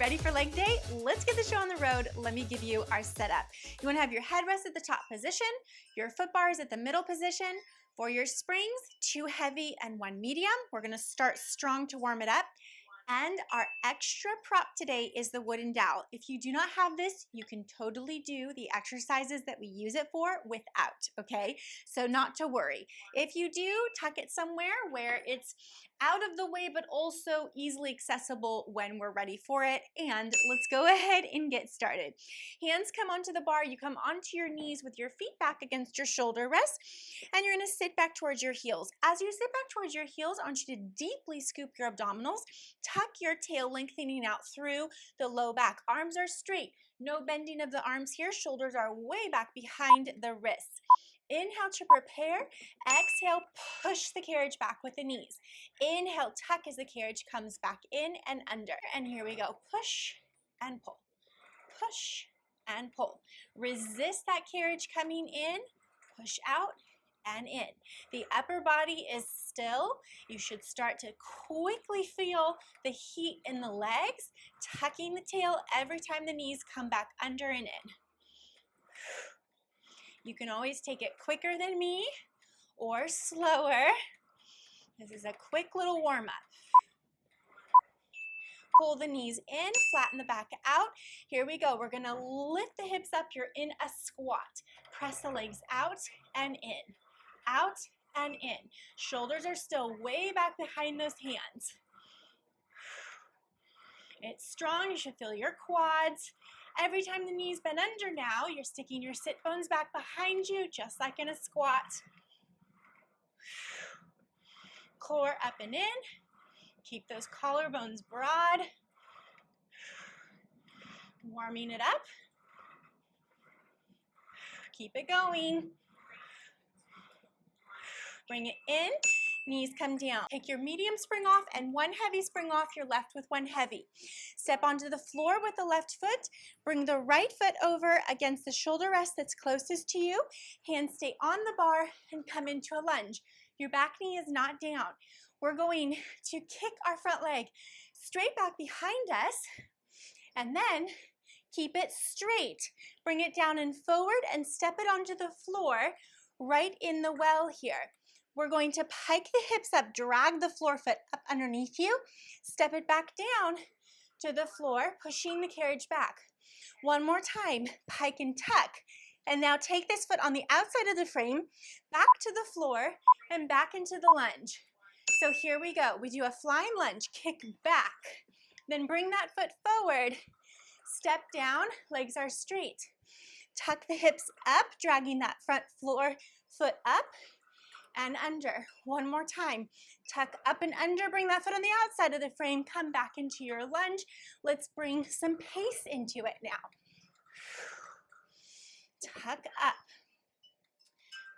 Ready for leg day? Let's get the show on the road. Let me give you our setup. You want to have your headrest at the top position, your foot bars at the middle position. For your springs, 2 heavy and 1 medium. We're going to start strong to warm it up. And our extra prop today is the wooden dowel. If you do not have this, you can totally do the exercises that we use it for without, okay? So not to worry. If you do, tuck it somewhere where it's out of the way but also easily accessible when we're ready for it. And let's go ahead and get started. Hands come onto the bar. You come onto your knees with your feet back against your shoulder rest, and you're going to sit back towards your heels. As you sit back towards your heels, I want you to deeply scoop your abdominals. Tuck your tail, lengthening out through the low back. Arms are straight. No bending of the arms here. Shoulders are way back behind the wrists. Inhale to prepare. Exhale, push the carriage back with the knees. Inhale, tuck as the carriage comes back in and under. And here we go. Push and pull. Push and pull. Resist that carriage coming in. Push out and in. The upper body is still. You should start to quickly feel the heat in the legs, tucking the tail every time the knees come back under and in. You can always take it quicker than me or slower. This is a quick little warm-up. Pull the knees in, flatten the back out. Here we go. We're gonna lift the hips up. You're in a squat. Press the legs out and in. Out and in. Shoulders are still way back behind those hands. It's strong. You should feel your quads. Every time the knees bend under now, you're sticking your sit bones back behind you, just like in a squat. Core up and in. Keep those collarbones broad. Warming it up. Keep it going. Bring it in, knees come down. Take your medium spring off and 1 heavy spring off. You're left with 1 heavy. Step onto the floor with the left foot. Bring the right foot over against the shoulder rest that's closest to you. Hands stay on the bar and come into a lunge. Your back knee is not down. We're going to kick our front leg straight back behind us and then keep it straight. Bring it down and forward and step it onto the floor right in the well here. We're going to pike the hips up, drag the floor foot up underneath you, step it back down to the floor, pushing the carriage back. One more time, pike and tuck. And now take this foot on the outside of the frame, back to the floor, and back into the lunge. So here we go. We do a flying lunge, kick back, then bring that foot forward, step down, legs are straight. Tuck the hips up, dragging that front floor foot up and under. One more time. Tuck up and under, bring that foot on the outside of the frame, come back into your lunge. Let's bring some pace into it now. Tuck up,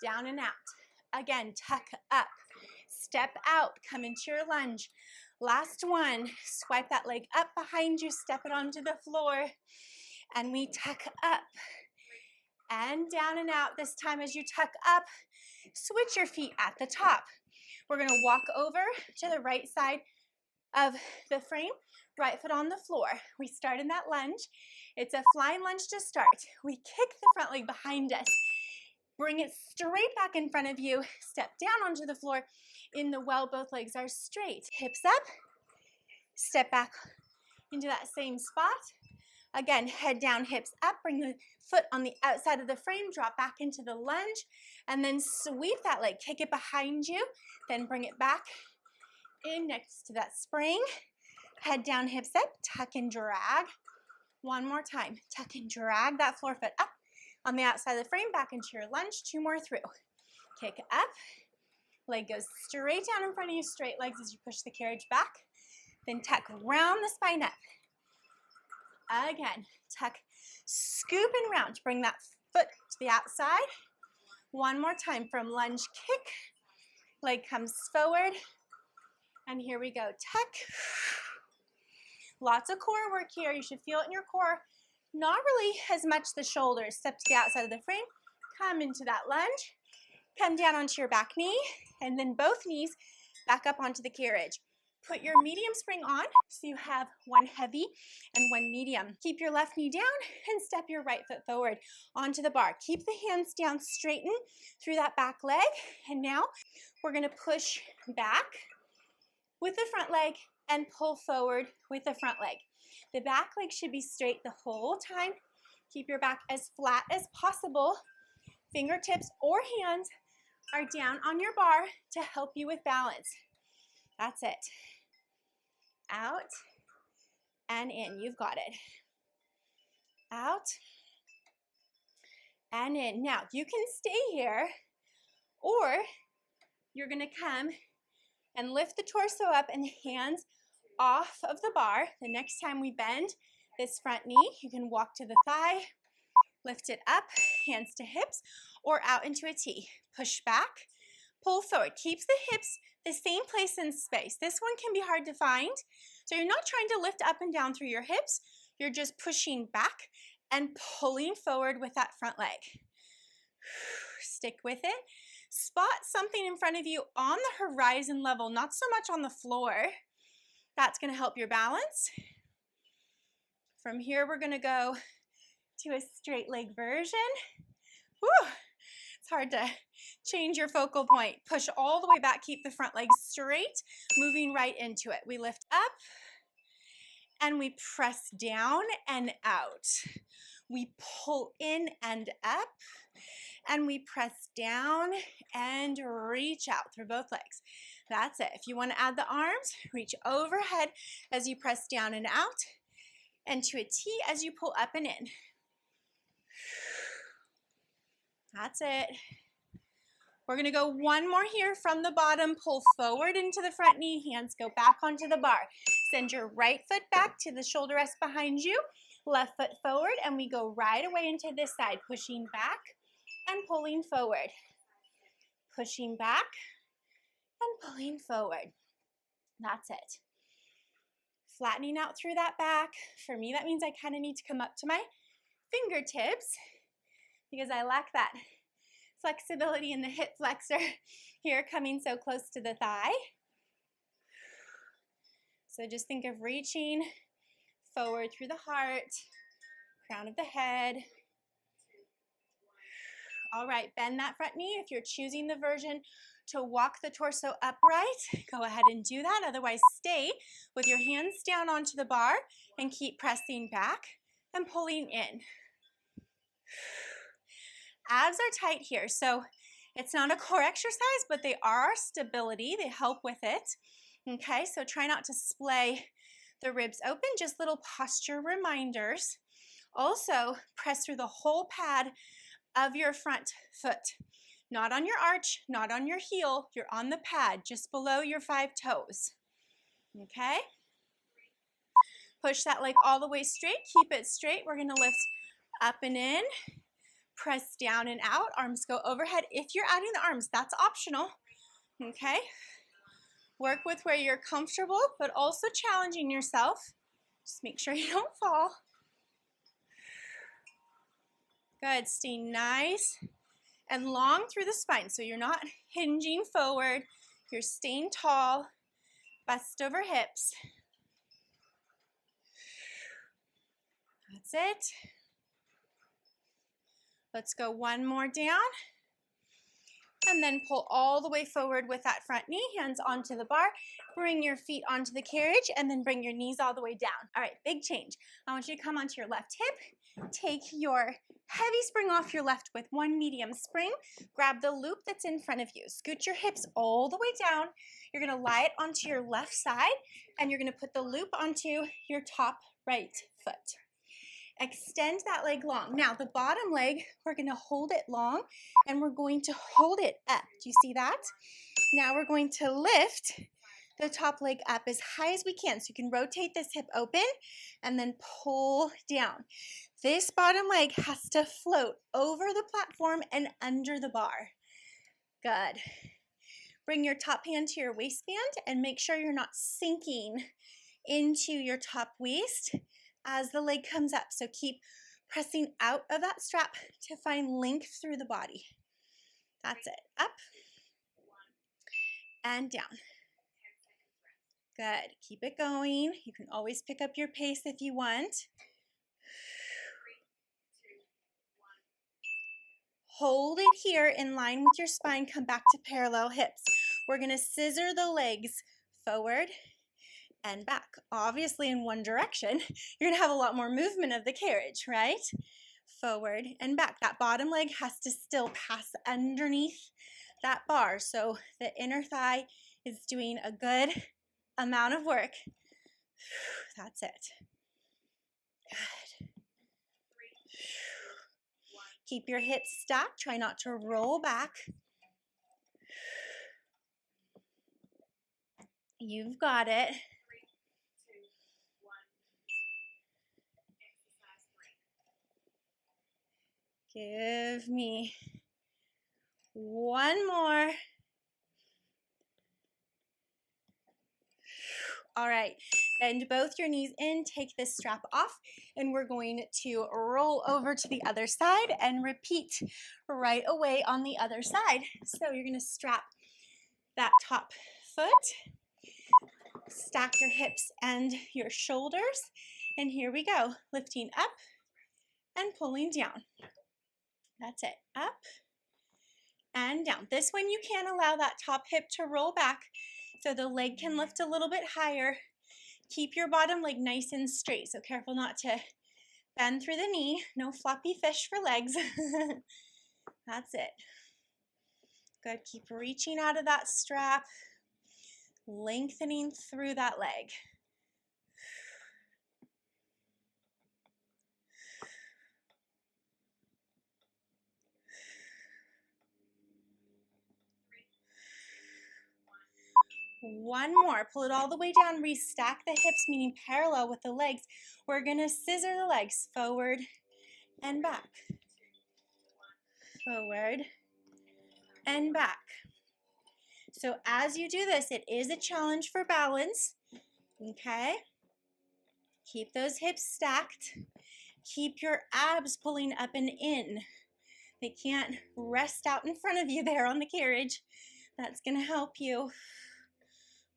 down and out. Again, tuck up, step out, come into your lunge. Last one, swipe that leg up behind you, step it onto the floor, and we tuck up and down and out. This time as you tuck up, switch your feet at the top. We're gonna walk over to the right side of the frame, right foot on the floor. We start in that lunge. It's a flying lunge to start. We kick the front leg behind us. Bring it straight back in front of you. Step down onto the floor. In the well, both legs are straight. Hips up. Step back into that same spot. Again, head down, hips up. Bring the foot on the outside of the frame. Drop back into the lunge. And then sweep that leg. Kick it behind you. Then bring it back in next to that spring. Head down, hips up. Tuck and drag. One more time. Tuck and drag that floor foot up on the outside of the frame, back into your lunge. 2 more through. Kick up. Leg goes straight down in front of you, straight legs as you push the carriage back. Then tuck, round the spine up. Again, tuck, scoop and round. Bring that foot to the outside. One more time from lunge, kick. Leg comes forward. And here we go, tuck. Lots of core work here. You should feel it in your core. Not really as much the shoulders. Step to the outside of the frame. Come into that lunge. Come down onto your back knee. And then both knees back up onto the carriage. Put your medium spring on, so you have one heavy and one medium. Keep your left knee down and step your right foot forward onto the bar. Keep the hands down, straighten through that back leg. And now we're gonna push back with the front leg and pull forward with the front leg. The back leg should be straight the whole time. Keep your back as flat as possible. Fingertips or hands are down on your bar to help you with balance. That's it. Out and in. You've got it. Out and in. Now, you can stay here, or you're going to come and lift the torso up and hands off of the bar. The next time we bend this front knee, you can walk to the thigh, lift it up, hands to hips, or out into a T. Push back, pull forward. Keeps the hips the same place in space. This one can be hard to find. So you're not trying to lift up and down through your hips. You're just pushing back and pulling forward with that front leg. Stick with it. Spot something in front of you on the horizon level, not so much on the floor. That's going to help your balance. From here, we're going to go to a straight leg version. Whew. It's hard to change your focal point. Push all the way back. Keep the front leg straight, moving right into it. We lift up and we press down and out. We pull in and up and we press down and reach out through both legs. That's it. If you want to add the arms, reach overhead as you press down and out, and to a T as you pull up and in. That's it. We're going to go one more here from the bottom. Pull forward into the front knee. Hands go back onto the bar. Send your right foot back to the shoulder rest behind you. Left foot forward, and we go right away into this side, pushing back and pulling forward. Pushing back and pulling forward. That's it. Flattening out through that back. For me, that means I kind of need to come up to my fingertips because I lack that flexibility in the hip flexor here, coming so close to the thigh. So just think of reaching forward through the heart, crown of the head. All right, bend that front knee. If you're choosing the version to walk the torso upright, go ahead and do that. Otherwise, stay with your hands down onto the bar and keep pressing back and pulling in. Abs are tight here, so it's not a core exercise, but they are stability. They help with it. Okay, so try not to splay the ribs open, just little posture reminders. Also, press through the whole pad of your front foot. Not on your arch, not on your heel. You're on the pad, just below your 5 toes. Okay? Push that leg all the way straight. Keep it straight. We're going to lift up and in. Press down and out. Arms go overhead. If you're adding the arms, that's optional. Okay? Work with where you're comfortable, but also challenging yourself. Just make sure you don't fall. Good. Stay nice and long through the spine. So you're not hinging forward. You're staying tall. Bust over hips. That's it. Let's go one more down. And then pull all the way forward with that front knee, hands onto the bar. Bring your feet onto the carriage and then bring your knees all the way down. All right, big change. I want you to come onto your left hip. Take your heavy spring off your left with one medium spring. Grab the loop that's in front of you. Scoot your hips all the way down. You're gonna lie it onto your left side and you're gonna put the loop onto your top right foot. Extend that leg long. Now the bottom leg, we're gonna hold it long and we're going to hold it up. Do you see that? Now we're going to lift the top leg up as high as we can. So you can rotate this hip open and then pull down. This bottom leg has to float over the platform and under the bar. Good. Bring your top hand to your waistband and make sure you're not sinking into your top waist as the leg comes up. So keep pressing out of that strap to find length through the body. That's it. Up and down. Good. Keep it going. You can always pick up your pace if you want. Hold it here in line with your spine. Come back to parallel hips. We're going to scissor the legs forward and back. Obviously in one direction, you're going to have a lot more movement of the carriage, right? Forward and back. That bottom leg has to still pass underneath that bar. So the inner thigh is doing a good amount of work. That's it. Good. Keep your hips stacked. Try not to roll back. You've got it. Give me one more. All right, bend both your knees in, take this strap off, and we're going to roll over to the other side and repeat right away on the other side. So you're gonna strap that top foot, stack your hips and your shoulders, and here we go, lifting up and pulling down. That's it, up and down. This one you can allow that top hip to roll back so the leg can lift a little bit higher. Keep your bottom leg nice and straight, so careful not to bend through the knee. No floppy fish for legs. That's it. Good, keep reaching out of that strap, lengthening through that leg. One more. Pull it all the way down. Restack the hips, meaning parallel with the legs. We're going to scissor the legs forward and back. Forward and back. So as you do this, it is a challenge for balance. Okay? Keep those hips stacked. Keep your abs pulling up and in. They can't rest out in front of you there on the carriage. That's going to help you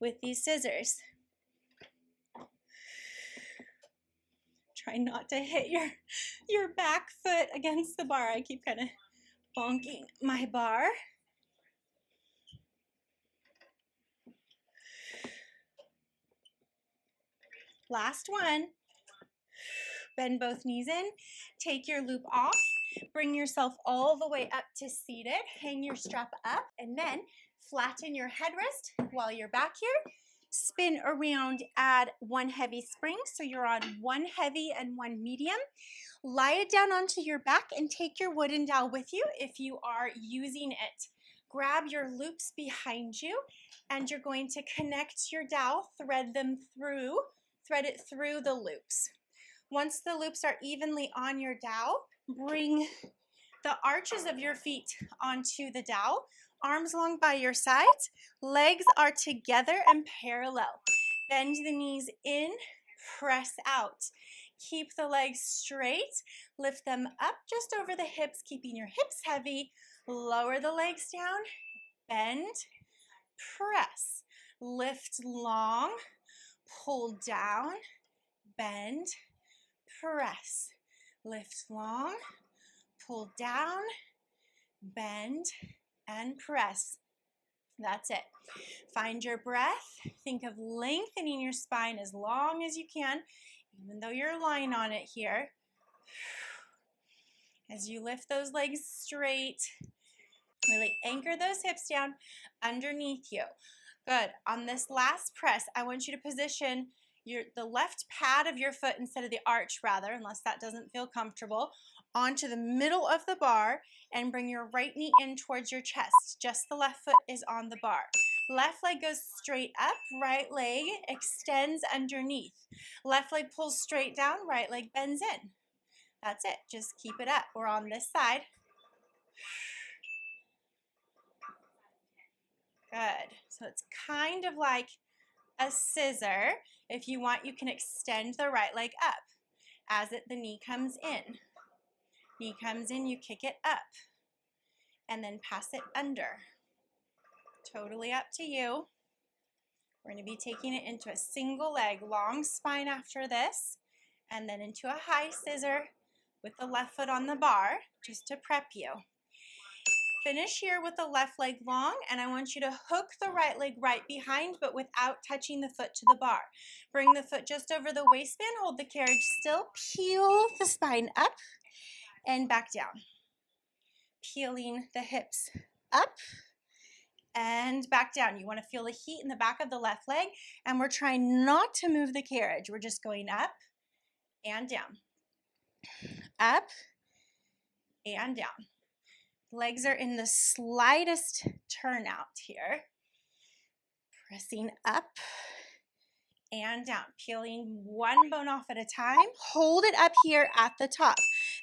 with these scissors. Try not to hit your back foot against the bar. I keep kind of bonking my bar. Last one. Bend both knees in. Take your loop off. Bring yourself all the way up to seated. Hang your strap up and then flatten your headrest while you're back here. Spin around, add one heavy spring, so you're on one heavy and one medium. Lie it down onto your back and take your wooden dowel with you if you are using it. Grab your loops behind you and you're going to connect your dowel, thread it through the loops. Once the loops are evenly on your dowel, bring the arches of your feet onto the dowel. Arms long by your sides, legs are together and parallel. Bend the knees in, press out. Keep the legs straight, lift them up just over the hips, keeping your hips heavy. Lower the legs down, bend, press. Lift long, pull down, bend, press. Lift long, pull down, bend, and press. That's it. Find your breath. Think of lengthening your spine as long as you can, even though you're lying on it here. As you lift those legs straight, really anchor those hips down underneath you. Good. On this last press, I want you to position the left pad of your foot instead of the arch, rather, unless that doesn't feel comfortable, onto the middle of the bar and bring your right knee in towards your chest. Just the left foot is on the bar. Left leg goes straight up, right leg extends underneath. Left leg pulls straight down, right leg bends in. That's it. Just keep it up. We're on this side. Good. So it's kind of like a scissor. If you want, you can extend the right leg up as the knee comes in. Knee comes in, you kick it up and then pass it under. Totally up to you. We're going to be taking it into a single leg, long spine after this, and then into a high scissor with the left foot on the bar, just to prep you. Finish here with the left leg long, and I want you to hook the right leg right behind, but without touching the foot to the bar. Bring the foot just over the waistband, hold the carriage still, peel the spine up and back down. Peeling the hips up and back down. You want to feel the heat in the back of the left leg, and we're trying not to move the carriage. We're just going up and down. Up and down. Legs are in the slightest turnout here. Pressing up and down. Peeling one bone off at a time. Hold it up here at the top.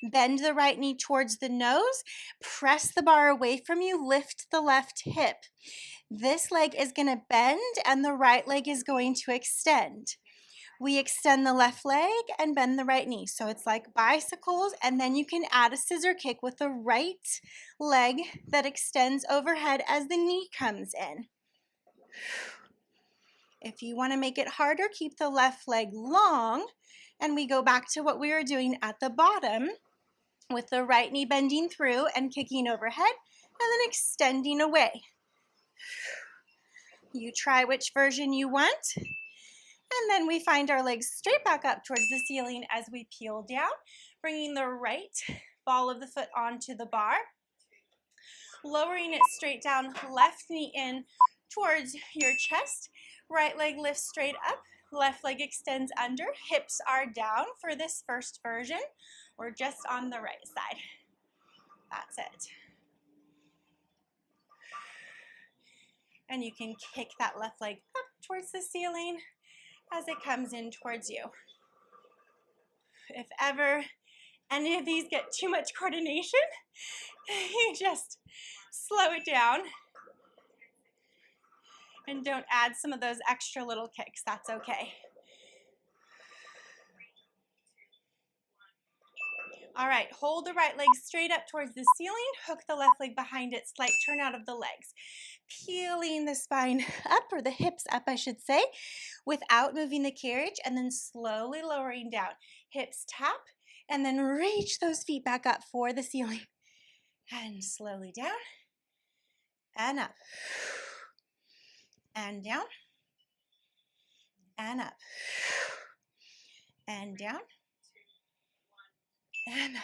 Bend the right knee towards the nose. Press the bar away from you. Lift the left hip. This leg is going to bend and the right leg is going to extend. We extend the left leg and bend the right knee. So it's like bicycles, and then you can add a scissor kick with the right leg that extends overhead as the knee comes in. If you want to make it harder, keep the left leg long, and we go back to what we were doing at the bottom with the right knee bending through and kicking overhead and then extending away. You try which version you want. And then we find our legs straight back up towards the ceiling as we peel down, bringing the right ball of the foot onto the bar, lowering it straight down, left knee in towards your chest, right leg lifts straight up, left leg extends under, hips are down for this first version. We're just on the right side. That's it. And you can kick that left leg up towards the ceiling as it comes in towards you. If ever any of these get too much coordination, you just slow it down and don't add some of those extra little kicks. That's okay. All right, hold the right leg straight up towards the ceiling, hook the left leg behind it, slight turn out of the legs. Peeling the spine up, or the hips up, I should say, without moving the carriage, and then slowly lowering down. Hips tap, and then reach those feet back up for the ceiling. And slowly down, and up, and down, and up, and down, and up,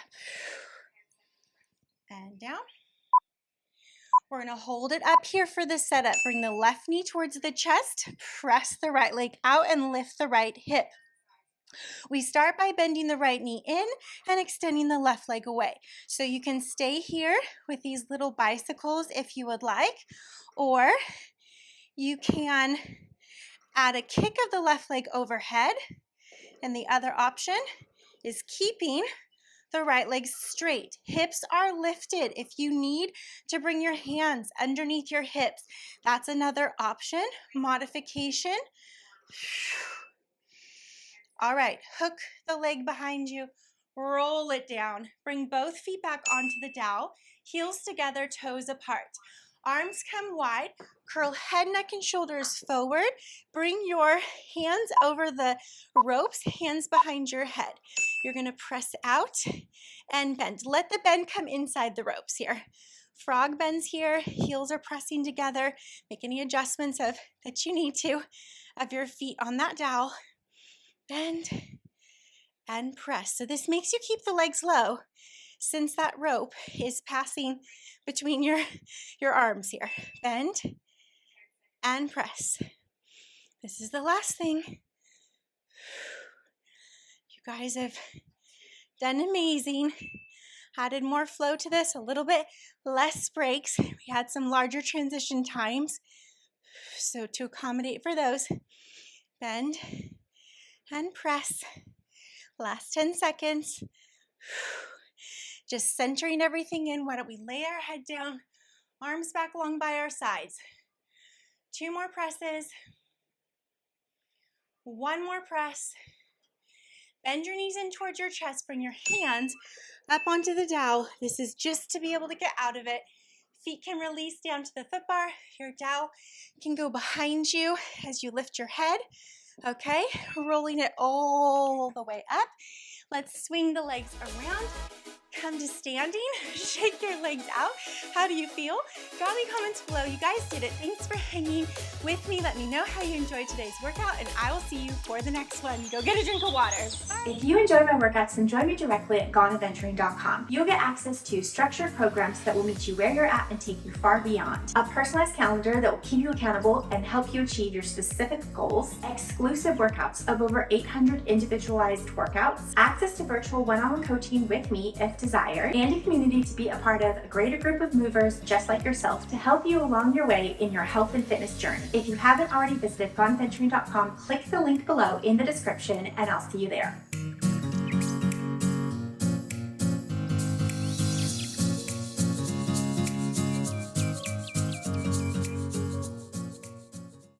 and down. We're going to hold it up here for the setup. Bring the left knee towards the chest, press the right leg out, and lift the right hip. We start by bending the right knee in and extending the left leg away. So you can stay here with these little bicycles if you would like, or you can add a kick of the left leg overhead, and the other option is keeping the right leg straight. Hips are lifted. If you need to bring your hands underneath your hips, that's another option, modification. All right, hook the leg behind you, roll it down. Bring both feet back onto the dowel, heels together, toes apart. Arms come wide, curl head, neck, and shoulders forward. Bring your hands over the ropes, hands behind your head. You're going to press out and bend. Let the bend come inside the ropes here. Frog bends here, heels are pressing together. Make any adjustments that you need to of your feet on that dowel. Bend and press. So this makes you keep the legs low since that rope is passing between your arms here. Bend and press. This is the last thing. You guys have done amazing. Added more flow to this, a little bit less breaks. We had some larger transition times. So to accommodate for those, bend and press. Last 10 seconds. Just centering everything in. Why don't we lay our head down, arms back long by our sides. 2 more presses. 1 more press. Bend your knees in towards your chest. Bring your hands up onto the dowel. This is just to be able to get out of it. Feet can release down to the foot bar. Your dowel can go behind you as you lift your head. Okay, rolling it all the way up. Let's swing the legs around. Come to standing, shake your legs out. How do you feel? Drop me comments below. You guys did it. Thanks for hanging with me. Let me know how you enjoyed today's workout, and I will see you for the next one. Go get a drink of water. Bye. If you enjoy my workouts, then join me directly at goneadventuring.com. You'll get access to structured programs that will meet you where you're at and take you far beyond. A personalized calendar that will keep you accountable and help you achieve your specific goals. Exclusive workouts of over 800 individualized workouts. Access to virtual one-on-one coaching with me if desired, and a community to be a part of, a greater group of movers just like yourself to help you along your way in your health and fitness journey. If you haven't already visited goneadventuring.com, click the link below in the description and I'll see you there.